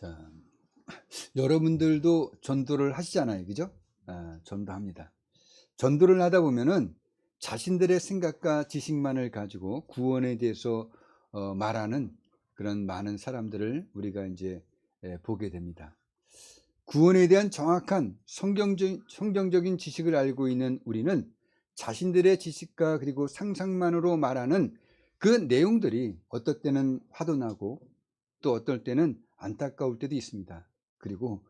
자, 여러분들도 전도를 하시잖아요. 그죠? 전도합니다. 전도를 하다 보면은 자신들의 생각과 지식만을 가지고 구원에 대해서 말하는 그런 많은 사람들을 우리가 이제 보게 됩니다. 구원에 대한 정확한 성경적인 지식을 알고 있는 우리는 자신들의 지식과 그리고 상상만으로 말하는 그 내용들이 어떨 때는 화도 나고 또 어떨 때는 안타까울 때도 있습니다. 그리고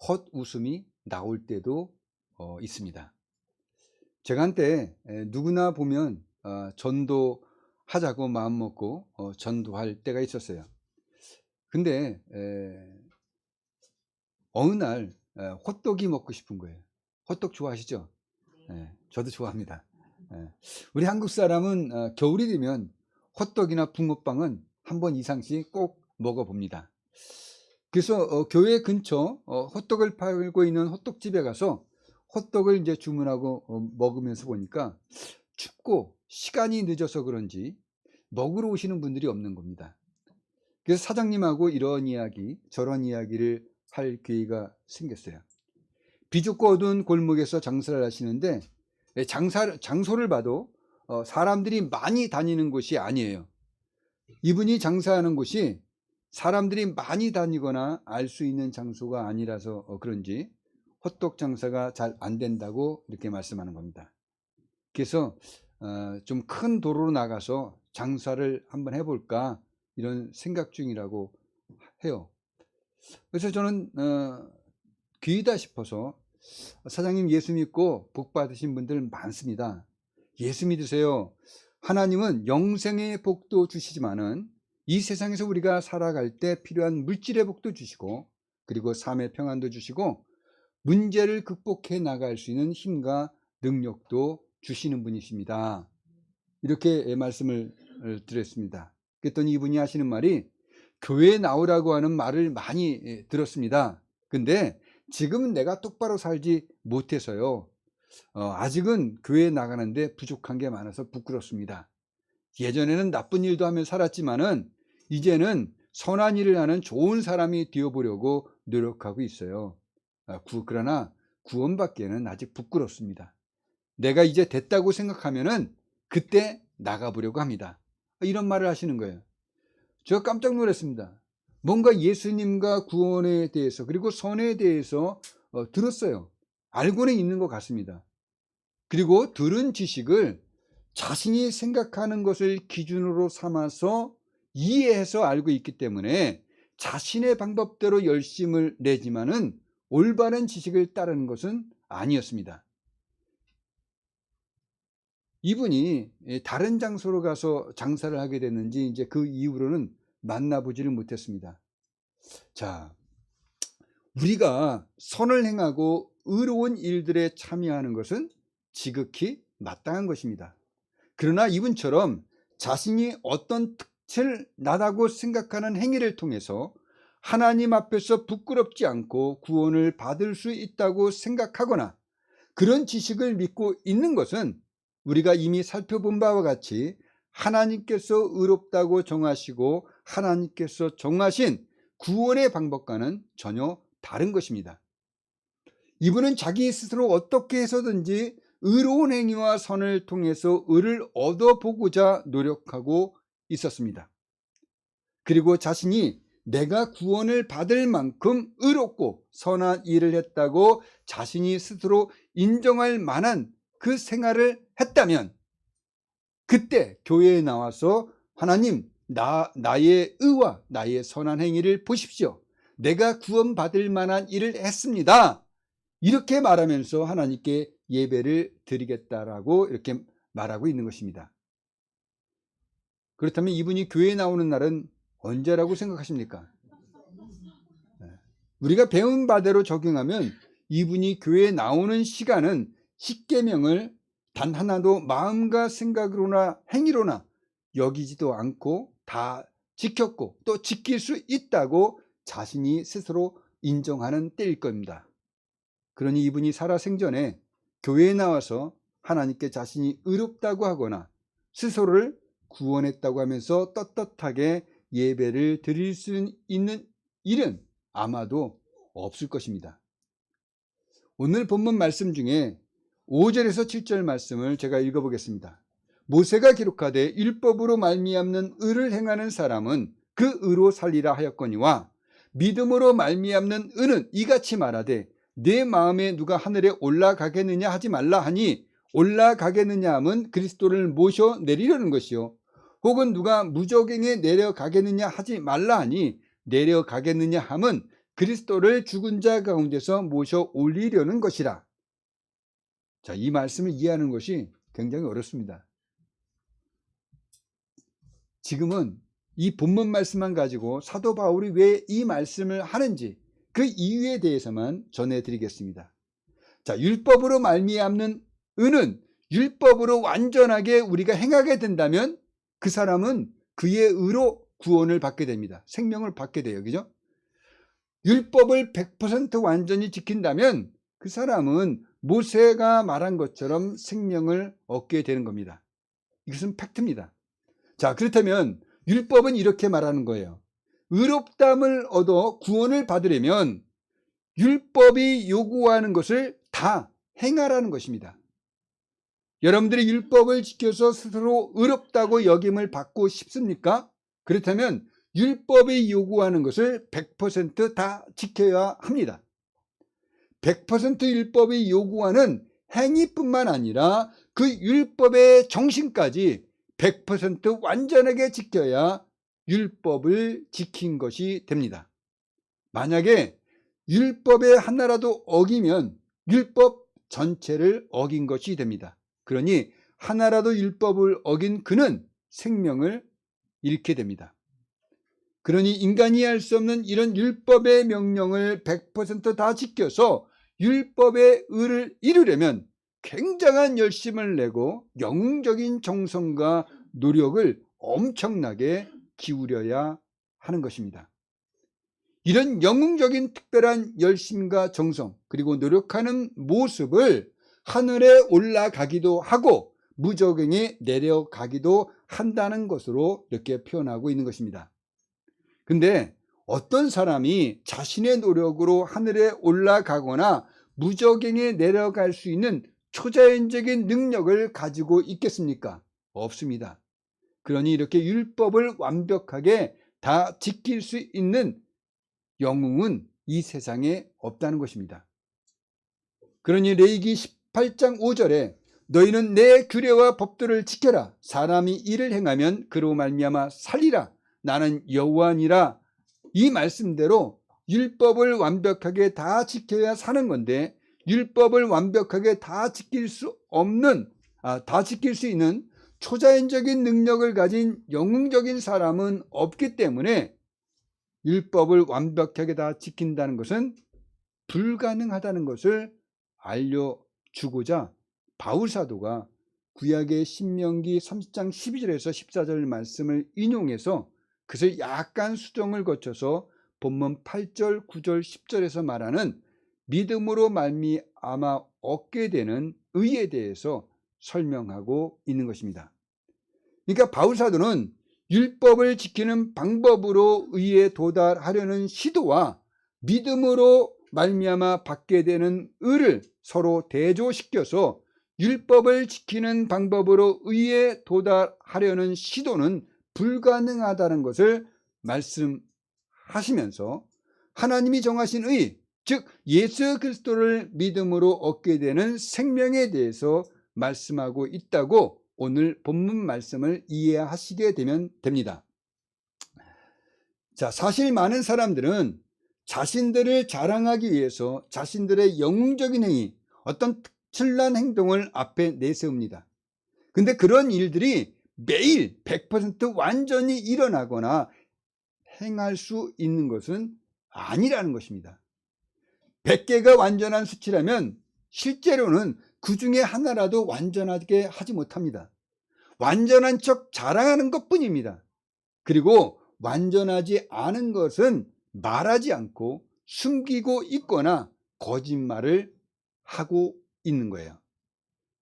헛웃음이 나올 때도 있습니다. 제가 한때 누구나 보면 전도하자고 마음먹고 전도할 때가 있었어요. 근데 어느 날 호떡이 먹고 싶은 거예요. 호떡 좋아하시죠? 저도 좋아합니다. 우리 한국 사람은 겨울이 되면 호떡이나 붕어빵은 한 번 이상씩 꼭 먹어봅니다. 그래서 교회 근처 호떡을 팔고 있는 호떡집에 가서 호떡을 이제 주문하고 먹으면서 보니까 춥고 시간이 늦어서 그런지 먹으러 오시는 분들이 없는 겁니다. 그래서 사장님하고 이런 이야기 저런 이야기를 할 기회가 생겼어요. 비좁고 어두운 골목에서 장사를 하시는데 장소를 봐도 사람들이 많이 다니는 곳이 아니에요. 이분이 장사하는 곳이 사람들이 많이 다니거나 알 수 있는 장소가 아니라서 그런지 호떡 장사가 잘 안 된다고 이렇게 말씀하는 겁니다. 그래서 좀 큰 도로로 나가서 장사를 한번 해볼까 이런 생각 중이라고 해요. 그래서 저는 귀이다 싶어서 사장님 예수 믿고 복 받으신 분들 많습니다. 예수 믿으세요. 하나님은 영생의 복도 주시지만은 이 세상에서 우리가 살아갈 때 필요한 물질의 복도 주시고 그리고 삶의 평안도 주시고 문제를 극복해 나갈 수 있는 힘과 능력도 주시는 분이십니다. 이렇게 말씀을 드렸습니다. 그랬더니 이분이 하시는 말이 교회에 나오라고 하는 말을 많이 들었습니다. 근데 지금은 내가 똑바로 살지 못해서요. 아직은 교회에 나가는데 부족한 게 많아서 부끄럽습니다. 예전에는 나쁜 일도 하며 살았지만은 이제는 선한 일을 하는 좋은 사람이 되어보려고 노력하고 있어요. 그러나 구원받기에는 아직 부끄럽습니다. 내가 이제 됐다고 생각하면은 그때 나가보려고 합니다. 이런 말을 하시는 거예요. 제가 깜짝 놀랐습니다. 뭔가 예수님과 구원에 대해서 그리고 선에 대해서 들었어요. 알고는 있는 것 같습니다. 그리고 들은 지식을 자신이 생각하는 것을 기준으로 삼아서 이해해서 알고 있기 때문에 자신의 방법대로 열심을 내지만은 올바른 지식을 따르는 것은 아니었습니다. 이분이 다른 장소로 가서 장사를 하게 됐는지 이제 그 이후로는 만나보지를 못했습니다. 자, 우리가 선을 행하고 의로운 일들에 참여하는 것은 지극히 마땅한 것입니다. 그러나 이분처럼 자신이 어떤 특질 나다고 생각하는 행위를 통해서 하나님 앞에서 부끄럽지 않고 구원을 받을 수 있다고 생각하거나 그런 지식을 믿고 있는 것은 우리가 이미 살펴본 바와 같이 하나님께서 의롭다고 정하시고 하나님께서 정하신 구원의 방법과는 전혀 다른 것입니다. 이분은 자기 스스로 어떻게 해서든지 의로운 행위와 선을 통해서 의를 얻어보고자 노력하고 있었습니다. 그리고 자신이 내가 구원을 받을 만큼 의롭고 선한 일을 했다고 자신이 스스로 인정할 만한 그 생활을 했다면 그때 교회에 나와서 하나님 나의 의와 나의 선한 행위를 보십시오. 내가 구원받을 만한 일을 했습니다. 이렇게 말하면서 하나님께 예배를 드리겠다라고 이렇게 말하고 있는 것입니다. 그렇다면 이분이 교회에 나오는 날은 언제라고 생각하십니까? 우리가 배운 바대로 적용하면 이분이 교회에 나오는 시간은 십계명을 단 하나도 마음과 생각으로나 행위로나 여기지도 않고 다 지켰고 또 지킬 수 있다고 자신이 스스로 인정하는 때일 겁니다. 그러니 이분이 살아생전에 교회에 나와서 하나님께 자신이 의롭다고 하거나 스스로를 구원했다고 하면서 떳떳하게 예배를 드릴 수 있는 일은 아마도 없을 것입니다. 오늘 본문 말씀 중에 5절에서 7절 말씀을 제가 읽어보겠습니다. 모세가 기록하되 율법으로 말미암는 의를 행하는 사람은 그 의로 살리라 하였거니와 믿음으로 말미암는 의는 이같이 말하되 내 마음에 누가 하늘에 올라가겠느냐 하지 말라 하니 올라가겠느냐 함은 그리스도를 모셔 내리려는 것이요 혹은 누가 무저갱에 내려가겠느냐 하지 말라 하니 내려가겠느냐 함은 그리스도를 죽은 자 가운데서 모셔 올리려는 것이라. 자, 이 말씀을 이해하는 것이 굉장히 어렵습니다. 지금은 이 본문 말씀만 가지고 사도 바울이 왜 이 말씀을 하는지 그 이유에 대해서만 전해드리겠습니다. 자, 율법으로 말미암는 의는 율법으로 완전하게 우리가 행하게 된다면 그 사람은 그의 의로 구원을 받게 됩니다. 생명을 받게 돼요. 그죠? 율법을 100% 완전히 지킨다면 그 사람은 모세가 말한 것처럼 생명을 얻게 되는 겁니다. 이것은 팩트입니다. 자, 그렇다면 율법은 이렇게 말하는 거예요. 의롭다함을 얻어 구원을 받으려면 율법이 요구하는 것을 다 행하라는 것입니다. 여러분들이 율법을 지켜서 스스로 의롭다고 여김을 받고 싶습니까? 그렇다면 율법이 요구하는 것을 100% 다 지켜야 합니다. 100% 율법이 요구하는 행위뿐만 아니라 그 율법의 정신까지 100% 완전하게 지켜야 율법을 지킨 것이 됩니다. 만약에 율법의 하나라도 어기면 율법 전체를 어긴 것이 됩니다. 그러니 하나라도 율법을 어긴 그는 생명을 잃게 됩니다. 그러니 인간이 할 수 없는 이런 율법의 명령을 100% 다 지켜서 율법의 의를 이루려면 굉장한 열심을 내고 영웅적인 정성과 노력을 엄청나게 기울여야 하는 것입니다. 이런 영웅적인 특별한 열심과 정성 그리고 노력하는 모습을 하늘에 올라가기도 하고 무저갱에 내려가기도 한다는 것으로 이렇게 표현하고 있는 것입니다. 근데 어떤 사람이 자신의 노력으로 하늘에 올라가거나 무저갱에 내려갈 수 있는 초자연적인 능력을 가지고 있겠습니까? 없습니다. 그러니 이렇게 율법을 완벽하게 다 지킬 수 있는 영웅은 이 세상에 없다는 것입니다. 그러니 레위기 18장 5절에 너희는 내 규례와 법도를 지켜라. 사람이 이를 행하면 그로 말미암아 살리라. 나는 여호와니라. 이 말씀대로 율법을 완벽하게 다 지켜야 사는 건데 율법을 완벽하게 다 지킬 수 있는 초자연적인 능력을 가진 영웅적인 사람은 없기 때문에 율법을 완벽하게 다 지킨다는 것은 불가능하다는 것을 알려주고자 바울사도가 구약의 신명기 30장 12절에서 14절 말씀을 인용해서 그것을 약간 수정을 거쳐서 본문 8절, 9절, 10절에서 말하는 믿음으로 말미암아 얻게 되는 의에 대해서 설명하고 있는 것입니다. 그러니까 바울사도는 율법을 지키는 방법으로 의에 도달하려는 시도와 믿음으로 말미암아 받게 되는 의를 서로 대조시켜서 율법을 지키는 방법으로 의에 도달하려는 시도는 불가능하다는 것을 말씀하시면서 하나님이 정하신 의, 즉 예수 그리스도를 믿음으로 얻게 되는 생명에 대해서 말씀하고 있다고 오늘 본문 말씀을 이해하시게 되면 됩니다. 자, 사실 많은 사람들은 자신들을 자랑하기 위해서 자신들의 영웅적인 행위, 어떤 특출난 행동을 앞에 내세웁니다. 근데 그런 일들이 매일 100% 완전히 일어나거나 행할 수 있는 것은 아니라는 것입니다. 100개가 완전한 수치라면 실제로는 그 중에 하나라도 완전하게 하지 못합니다. 완전한 척 자랑하는 것뿐입니다. 그리고 완전하지 않은 것은 말하지 않고 숨기고 있거나 거짓말을 하고 있는 거예요.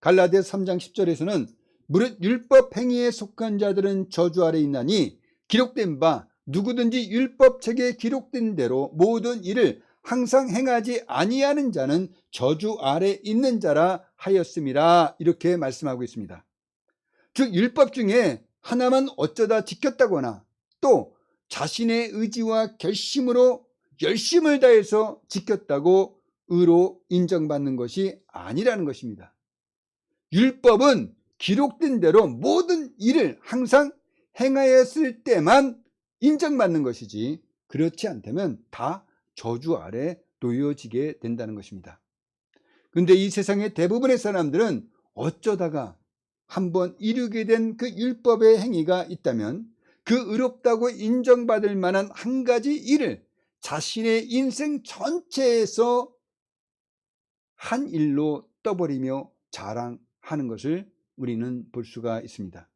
갈라디아 3장 10절에서는 무릇 율법 행위에 속한 자들은 저주 아래 있나니 기록된 바 누구든지 율법책에 기록된 대로 모든 일을 항상 행하지 아니하는 자는 저주 아래 있는 자라 하였음이라. 이렇게 말씀하고 있습니다. 즉 율법 중에 하나만 어쩌다 지켰다거나 또 자신의 의지와 결심으로 열심을 다해서 지켰다고 의로 인정받는 것이 아니라는 것입니다. 율법은 기록된 대로 모든 일을 항상 행하였을 때만 인정받는 것이지, 그렇지 않다면 다 저주 아래 놓여지게 된다는 것입니다. 그런데 이 세상의 대부분의 사람들은 어쩌다가 한번 이루게 된 그 율법의 행위가 있다면 그 의롭다고 인정받을 만한 한 가지 일을 자신의 인생 전체에서 한 일로 떠버리며 자랑하는 것을 우리는 볼 수가 있습니다.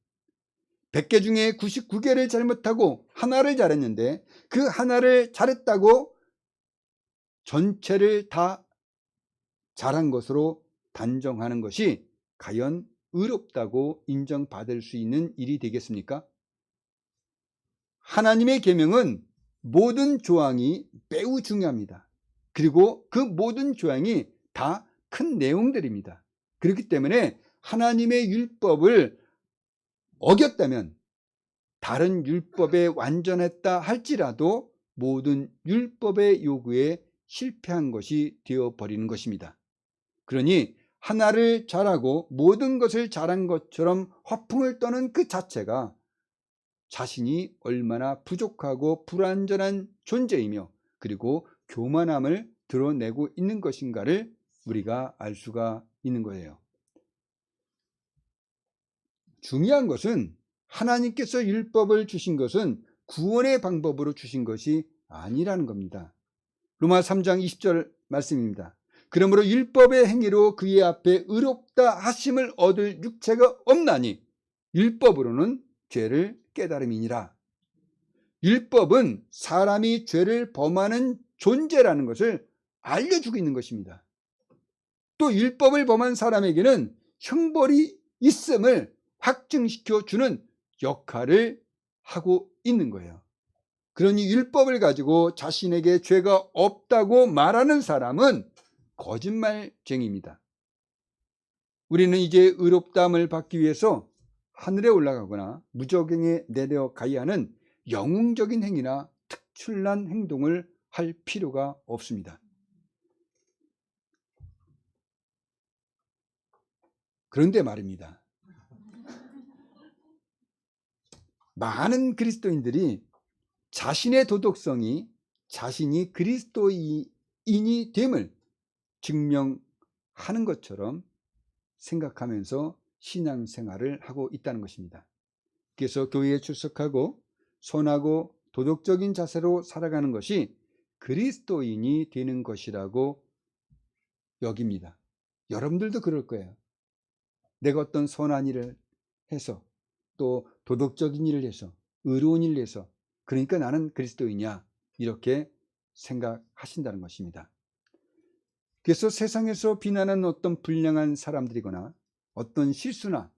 100개 중에 99개를 잘못하고 하나를 잘했는데 그 하나를 잘했다고 전체를 다 잘한 것으로 단정하는 것이 과연 의롭다고 인정받을 수 있는 일이 되겠습니까? 하나님의 계명은 모든 조항이 매우 중요합니다. 그리고 그 모든 조항이 다 큰 내용들입니다. 그렇기 때문에 하나님의 율법을 어겼다면 다른 율법에 완전했다 할지라도 모든 율법의 요구에 실패한 것이 되어버리는 것입니다. 그러니 하나를 잘하고 모든 것을 잘한 것처럼 화풍을 떠는 그 자체가 자신이 얼마나 부족하고 불완전한 존재이며 그리고 교만함을 드러내고 있는 것인가를 우리가 알 수가 있는 거예요. 중요한 것은 하나님께서 율법을 주신 것은 구원의 방법으로 주신 것이 아니라는 겁니다. 로마 3장 20절 말씀입니다. 그러므로 율법의 행위로 그의 앞에 의롭다 하심을 얻을 육체가 없나니 율법으로는 죄를 깨달음이니라. 율법은 사람이 죄를 범하는 존재라는 것을 알려주고 있는 것입니다. 또 율법을 범한 사람에게는 형벌이 있음을 확증시켜 주는 역할을 하고 있는 거예요. 그러니 율법을 가지고 자신에게 죄가 없다고 말하는 사람은 거짓말쟁이입니다. 우리는 이제 의롭다함을 받기 위해서 하늘에 올라가거나 무저갱에 내려가야 하는 영웅적인 행위나 특출난 행동을 할 필요가 없습니다. 그런데 말입니다. 많은 그리스도인들이 자신의 도덕성이 자신이 그리스도인이 됨을 증명하는 것처럼 생각하면서 신앙생활을 하고 있다는 것입니다. 그래서 교회에 출석하고 선하고 도덕적인 자세로 살아가는 것이 그리스도인이 되는 것이라고 여깁니다. 여러분들도 그럴 거예요. 내가 어떤 선한 일을 해서 또 도덕적인 일을 해서 의로운 일을 해서 그러니까 나는 그리스도인이야, 이렇게 생각하신다는 것입니다. 그래서 세상에서 비난하는 어떤 불량한 사람들이거나 어떤 실수나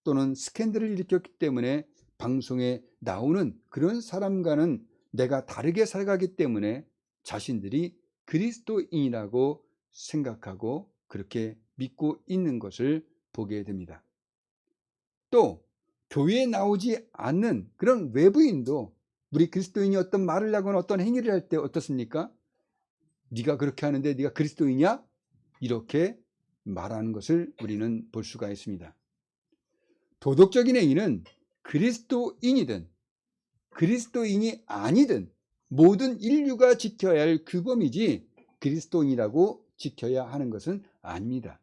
또는 스캔들을 일으켰기 때문에 방송에 나오는 그런 사람과는 내가 다르게 살아가기 때문에 자신들이 그리스도인이라고 생각하고 그렇게 믿고 있는 것을 보게 됩니다. 또 교회에 나오지 않는 그런 외부인도 우리 그리스도인이 어떤 말을 하거나 어떤 행위를 할 때 어떻습니까? 네가 그렇게 하는데 네가 그리스도인이야? 이렇게 말하는 것을 우리는 볼 수가 있습니다. 도덕적인 행위는 그리스도인이든 그리스도인이 아니든 모든 인류가 지켜야 할 규범이지 그리스도인이라고 지켜야 하는 것은 아닙니다.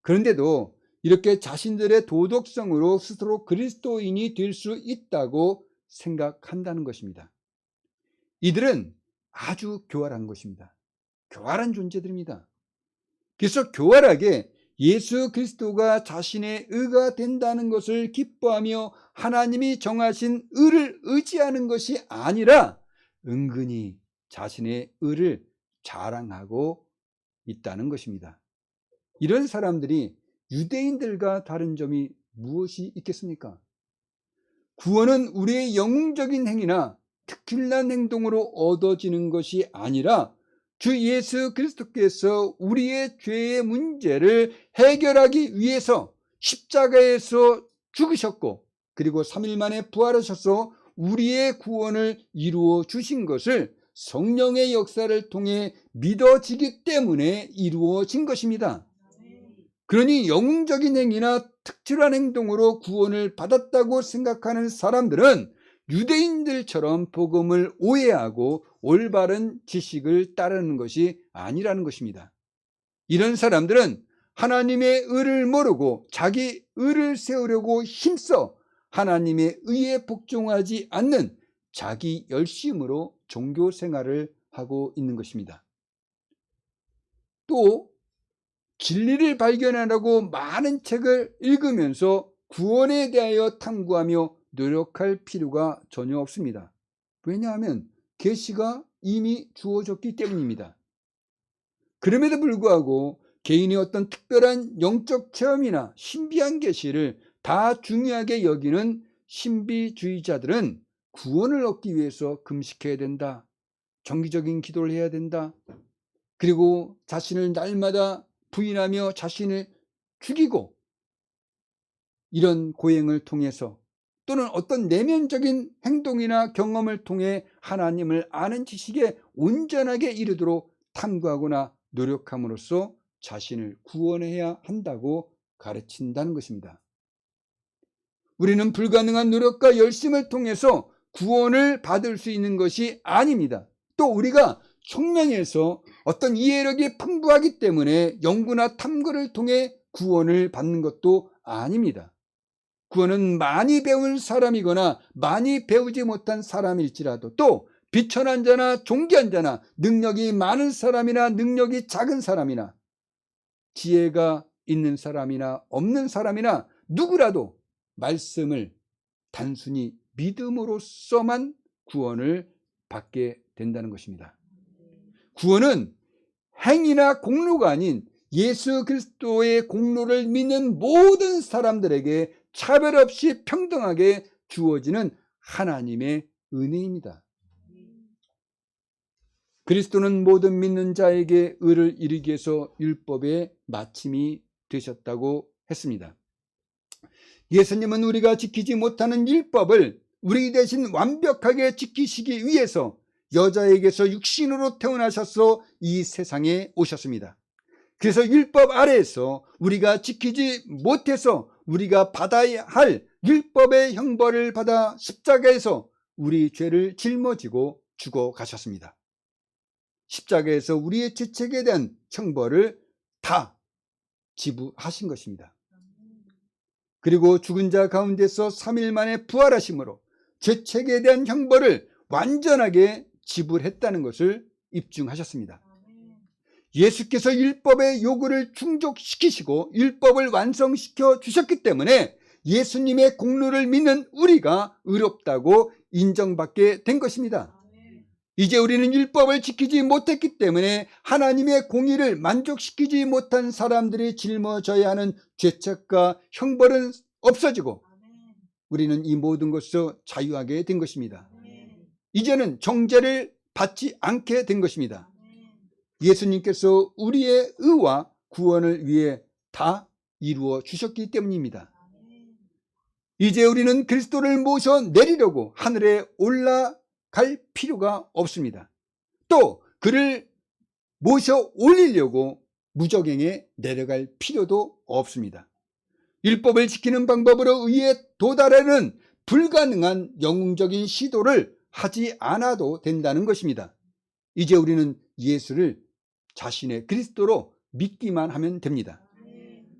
그런데도 이렇게 자신들의 도덕성으로 스스로 그리스도인이 될 수 있다고 생각한다는 것입니다. 이들은 아주 교활한 것입니다. 교활한 존재들입니다. 그래서 교활하게 예수 그리스도가 자신의 의가 된다는 것을 기뻐하며 하나님이 정하신 의를 의지하는 것이 아니라 은근히 자신의 의를 자랑하고 있다는 것입니다. 이런 사람들이 유대인들과 다른 점이 무엇이 있겠습니까? 구원은 우리의 영웅적인 행위나 특출난 행동으로 얻어지는 것이 아니라 주 예수 그리스도께서 우리의 죄의 문제를 해결하기 위해서 십자가에서 죽으셨고 그리고 3일 만에 부활하셔서 우리의 구원을 이루어 주신 것을 성령의 역사를 통해 믿어지기 때문에 이루어진 것입니다. 그러니 영웅적인 행위나 특출한 행동으로 구원을 받았다고 생각하는 사람들은 유대인들처럼 복음을 오해하고 올바른 지식을 따르는 것이 아니라는 것입니다. 이런 사람들은 하나님의 의를 모르고 자기 의를 세우려고 힘써 하나님의 의에 복종하지 않는 자기 열심으로 종교 생활을 하고 있는 것입니다. 또 진리를 발견하려고 많은 책을 읽으면서 구원에 대하여 탐구하며 노력할 필요가 전혀 없습니다. 왜냐하면 계시가 이미 주어졌기 때문입니다. 그럼에도 불구하고 개인의 어떤 특별한 영적 체험이나 신비한 계시를 다 중요하게 여기는 신비주의자들은 구원을 얻기 위해서 금식해야 된다, 정기적인 기도를 해야 된다, 그리고 자신을 날마다 부인하며 자신을 죽이고 이런 고행을 통해서 또는 어떤 내면적인 행동이나 경험을 통해 하나님을 아는 지식에 온전하게 이르도록 탐구하거나 노력함으로써 자신을 구원해야 한다고 가르친다는 것입니다. 우리는 불가능한 노력과 열심을 통해서 구원을 받을 수 있는 것이 아닙니다. 또 우리가 총명해서 어떤 이해력이 풍부하기 때문에 연구나 탐구를 통해 구원을 받는 것도 아닙니다. 구원은 많이 배운 사람이거나 많이 배우지 못한 사람일지라도 또 비천한 자나 존귀한 자나 능력이 많은 사람이나 능력이 작은 사람이나 지혜가 있는 사람이나 없는 사람이나 누구라도 말씀을 단순히 믿음으로써만 구원을 받게 된다는 것입니다. 구원은 행위나 공로가 아닌 예수 그리스도의 공로를 믿는 모든 사람들에게 차별 없이 평등하게 주어지는 하나님의 은혜입니다. 그리스도는 모든 믿는 자에게 의를 이루기 위해서 율법의 마침이 되셨다고 했습니다. 예수님은 우리가 지키지 못하는 율법을 우리 대신 완벽하게 지키시기 위해서 여자에게서 육신으로 태어나셔서 이 세상에 오셨습니다. 그래서 율법 아래에서 우리가 지키지 못해서 우리가 받아야 할 율법의 형벌을 받아 십자가에서 우리 죄를 짊어지고 죽어 가셨습니다. 십자가에서 우리의 죄책에 대한 형벌을 다 지불하신 것입니다. 그리고 죽은 자 가운데서 3일 만에 부활하심으로 죄책에 대한 형벌을 완전하게 지불했다는 것을 입증하셨습니다. 예수께서 율법의 요구를 충족시키시고 율법을 완성시켜 주셨기 때문에 예수님의 공로를 믿는 우리가 의롭다고 인정받게 된 것입니다. 이제 우리는 율법을 지키지 못했기 때문에 하나님의 공의를 만족시키지 못한 사람들이 짊어져야 하는 죄책과 형벌은 없어지고 우리는 이 모든 것에서 자유하게 된 것입니다. 이제는 정죄를 받지 않게 된 것입니다. 예수님께서 우리의 의와 구원을 위해 다 이루어 주셨기 때문입니다. 이제 우리는 그리스도를 모셔 내리려고 하늘에 올라갈 필요가 없습니다. 또 그를 모셔 올리려고 무저갱에 내려갈 필요도 없습니다. 율법을 지키는 방법으로 의에 도달하는 불가능한 영웅적인 시도를 하지 않아도 된다는 것입니다. 이제 우리는 예수를 자신의 그리스도로 믿기만 하면 됩니다.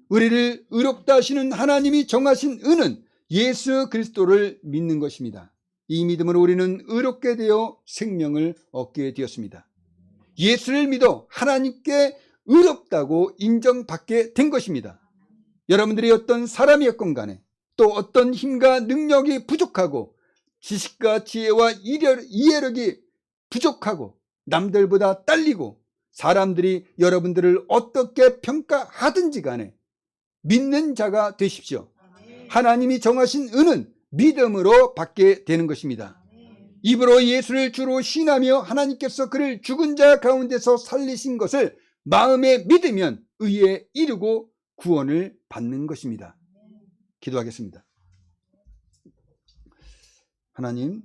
우리를 의롭다 하시는 하나님이 정하신 의는 예수 그리스도를 믿는 것입니다. 이 믿음으로 우리는 의롭게 되어 생명을 얻게 되었습니다. 예수를 믿어 하나님께 의롭다고 인정받게 된 것입니다. 여러분들이 어떤 사람이었건 간에 또 어떤 힘과 능력이 부족하고 지식과 지혜와 이해력이 부족하고 남들보다 딸리고 사람들이 여러분들을 어떻게 평가하든지 간에 믿는 자가 되십시오. 하나님이 정하신 은은 믿음으로 받게 되는 것입니다. 입으로 예수를 주로 시인하며 하나님께서 그를 죽은 자 가운데서 살리신 것을 마음에 믿으면 의에 이르고 구원을 받는 것입니다. 기도하겠습니다. 하나님,